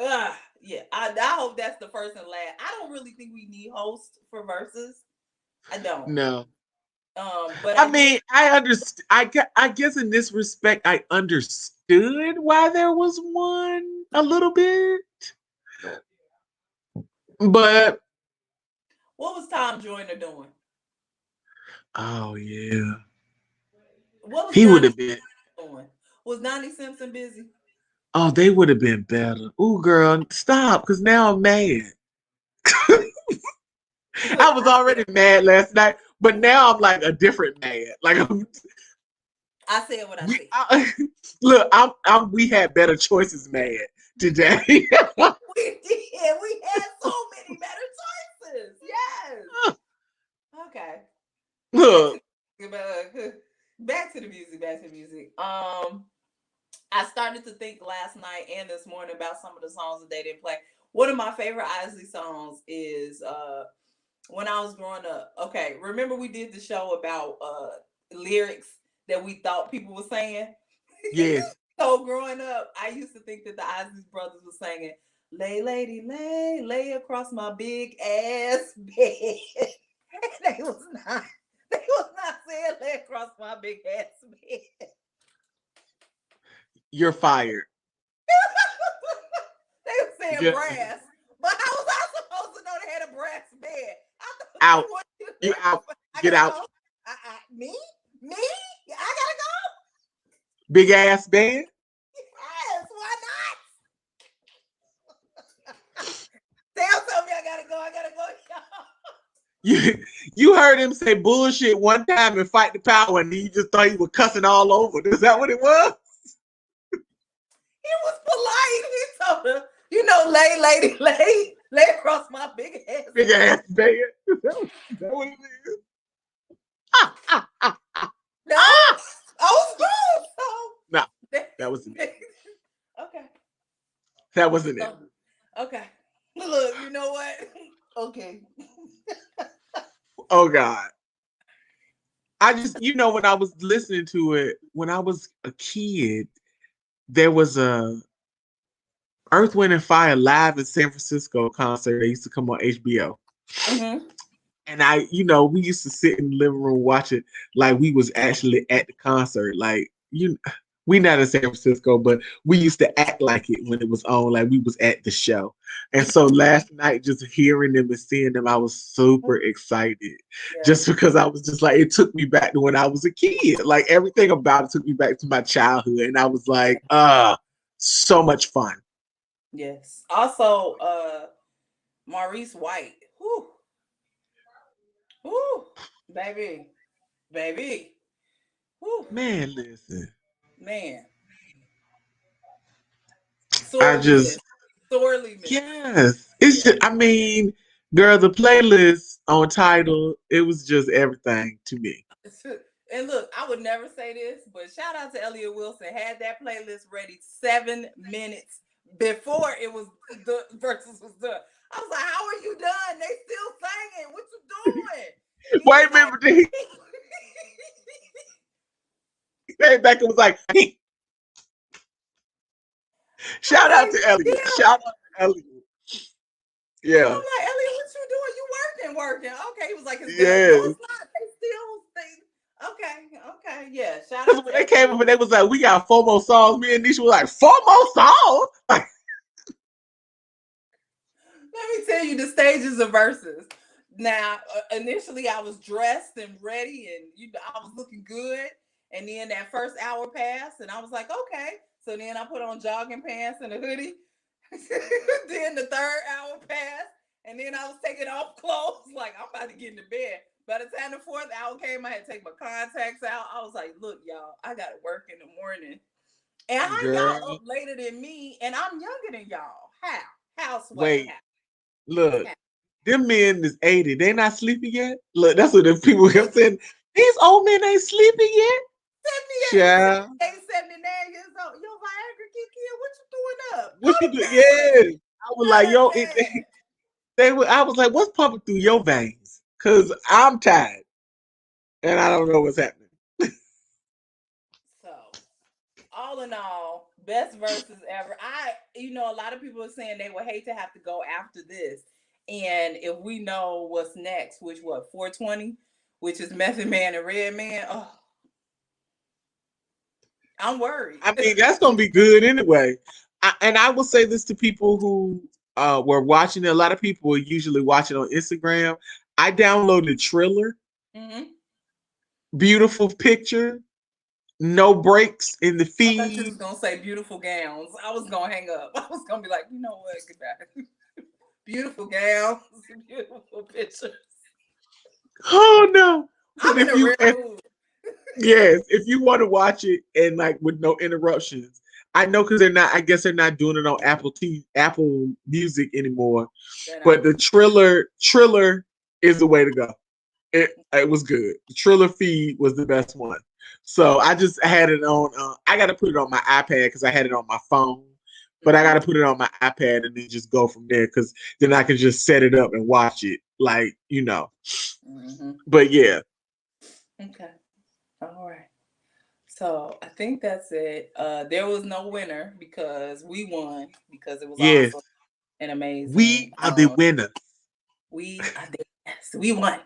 Yeah, I hope that's the first and last. I don't really think we need hosts for Verzuz. I don't. No. But I mean, I understand. I guess in this respect, I understood why there was one a little bit. But what was Tom Joyner doing? Oh yeah. What was he would have been doing? Was Donnie Simpson busy? Oh, they would have been better. Ooh, girl, stop, because now I'm mad. I was already mad last night, but now I'm like a different mad. Like I said what I said. Look, we had better choices mad today. We did. We had so many better choices. Yes. Okay. Look. Back to the music. I started to think last night and this morning about some of the songs that they didn't play. One of my favorite Isley songs is when I was growing up. Okay, remember we did the show about lyrics that we thought people were saying? Yes. So growing up, I used to think that the Isley brothers were singing, "Lay, lady, lay across my big ass bed." And they was not saying "lay across my big ass bed." You're fired. They were saying brass. But how was I supposed to know they had a brass bed? Out. You out. Get out. Go. Me? I gotta go. Big ass bed? Yes, why not? Sam told me I gotta go. You heard him say bullshit one time and fight the power, and you just thought he was cussing all over. Is that what it was? He was polite. He told her, lay, lady, lay across my big ass. Big ass bed. Is that what it is? No, I was good. No, that wasn't it. Okay. That wasn't it. Okay. Look, you know what? Okay. Oh God. I just, when I was listening to it, when I was a kid, there was a Earth, Wind and Fire live in San Francisco concert. They used to come on HBO. Mm-hmm. And we used to sit in the living room watch it like we was actually at the concert. Like, we not in San Francisco, but we used to act like it when it was on, like we was at the show. And so last night, just hearing them and seeing them, I was super excited. Just because I was just like, it took me back to when I was a kid. Like everything about it took me back to my childhood. And I was like, so much fun. Yes. Also, Maurice White. Whoo. Whoo. Baby. Baby. Whoo. Man, listen. Man. I Sorely just missed. Sorely missed. yes. It's just I mean, girl, the playlist on Tidal, it was just everything to me. And look, I would never say this, but shout out to Elliot Wilson. Had that playlist ready 7 minutes before it was the Verzuz was done. I was like, "How are you done? They still singing. What you doing?" He Wait was a minute, like, he came back and was like, hey, I was shout out like, to Elliot. "Still." Shout out to Elliot. I'm Yeah. like, "Elliot, what you doing? You working? Okay." He was like, "It's done." No, Yes. it's not. They still sing. Okay. Yeah. Shout Because out when to they Elliot came up and they Wilson. was like, we got 4 more songs, me and Nisha was like, 4 more songs? Like, Let me tell you the stages of Verzuz. Now, initially, I was dressed and ready, and I was looking good. And then that first hour passed, and I was like, okay. So then I put on jogging pants and a hoodie. Then the third hour passed, and then I was taking off clothes, like I'm about to get into bed. By the time the fourth hour came, I had to take my contacts out. I was like, look, y'all, I got to work in the morning. And how y'all girl, up later than me, and I'm younger than y'all? How? How, Sway? wait, How? look, them men is 80. They not sleeping yet? Look, that's what the people kept saying. These old men ain't sleeping yet? 78, Child. 79 years old. Yo, Viagra kick in. What you doing up? Go What you to do? bed. Yeah. I was Go like, to yo, bed. I was like, what's pumping through your veins? Cause I'm tired and I don't know what's happening. So, all in all, best verses ever. A lot of people are saying they would hate to have to go after this. And if we know what's next, which 420, which is Method Man and Red Man. Oh, I'm worried. I mean, that's gonna be good anyway. And I will say this to people who were watching it. A lot of people are usually watching on Instagram. I downloaded Triller. Mm-hmm. Beautiful picture, no breaks in the I thought you was feed. gonna say beautiful gowns. I was gonna hang up. I was gonna be like, you know what? Goodbye. Beautiful gowns, beautiful pictures. Oh no! But I'm in a rare mood. yes, if you want to watch it and like with no interruptions, I know because they're not. I guess they're not doing it on Apple Music anymore. They're not But doing the Triller is the way to go. It was good. The Triller feed was the best one. So I just had it on. I got to put it on my iPad because I had it on my phone. But I got to put it on my iPad and then just go from there because then I can just set it up and watch it, like you know. Mm-hmm. But yeah, Okay. All right. So I think that's it. There was no winner because we won because it was yes, awesome and we amazing. are the winners. We won.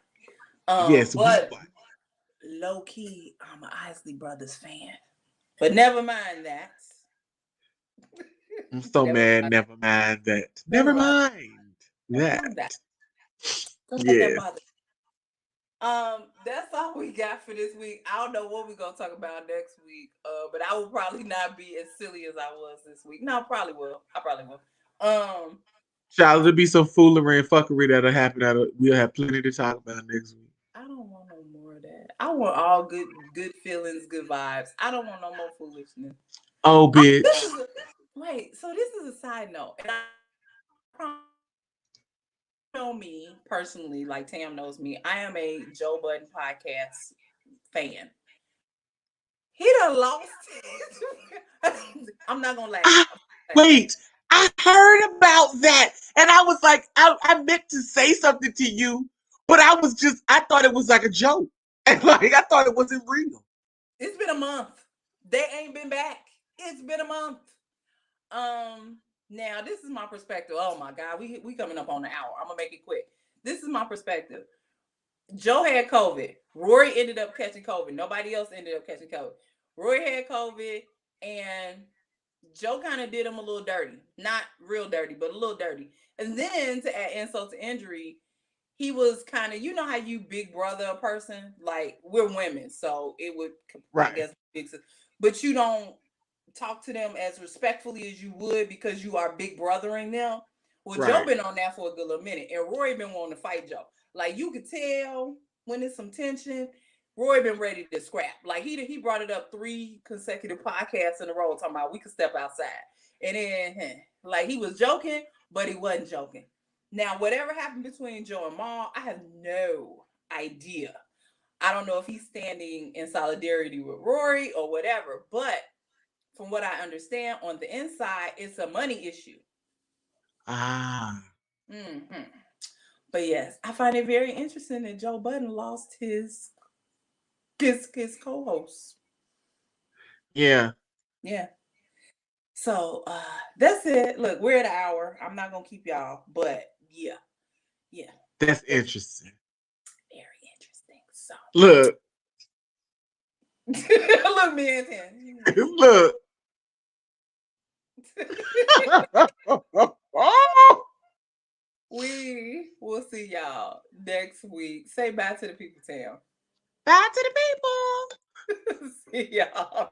Yes, we But won. low key, I'm an Isley Brothers fan. But never mind that. I'm so Never mad. mind. Never mind that. Never Never mind. mind Never that. mind that. Don't let that Yes. bother. That's all we got for this week. I don't know what we're gonna talk about next week. But I will probably not be as silly as I was this week. No, I probably will. Um, Child, there'll be some foolery and fuckery that'll happen. We'll have plenty to talk about next week. I don't want no more of that. I want all good feelings, good vibes. I don't want no more foolishness. Oh, Oh, bitch. wait. So this is a side note, and I know me personally, like Tam knows me. I am a Joe Budden podcast fan. He done lost it. I'm not gonna laugh. I, wait, I heard about that. And I was like, I meant to say something to you, but I thought it was like a joke. And like, I thought it wasn't real. It's been a month. They ain't been back. It's been a month. Now this is my perspective. Oh my God, we coming up on the hour. I'm gonna make it quick. This is my perspective. Joe had COVID. Rory ended up catching COVID. Nobody else ended up catching COVID. Rory had COVID, and Joe kind of did him a little dirty. Not real dirty, but a little dirty. And then to add insult to injury, he was kind of, you know how you big brother a person? Like, we're women, so it would, I Right. guess, but you don't talk to them as respectfully as you would because you are big brothering them. Well, Joe been on that for a good little minute, and Rory been wanting to fight Joe. Like, you could tell when there's some tension, Rory been ready to scrap. Like, he brought it up 3 consecutive podcasts in a row talking about we could step outside. And then, like, he was joking, but he wasn't joking. Now, whatever happened between Joe and Mal, I have no idea. I don't know if he's standing in solidarity with Rory or whatever, but from what I understand, on the inside, it's a money issue. Mm-hmm. But yes, I find it very interesting that Joe Budden lost his co-host. Yeah. So that's it. Look, we're at an hour. I'm not gonna keep y'all, but yeah. That's interesting. Very interesting. So look, look, man. Look. We will see y'all next week. Say bye to the people, Tam. Bye to the people. See y'all.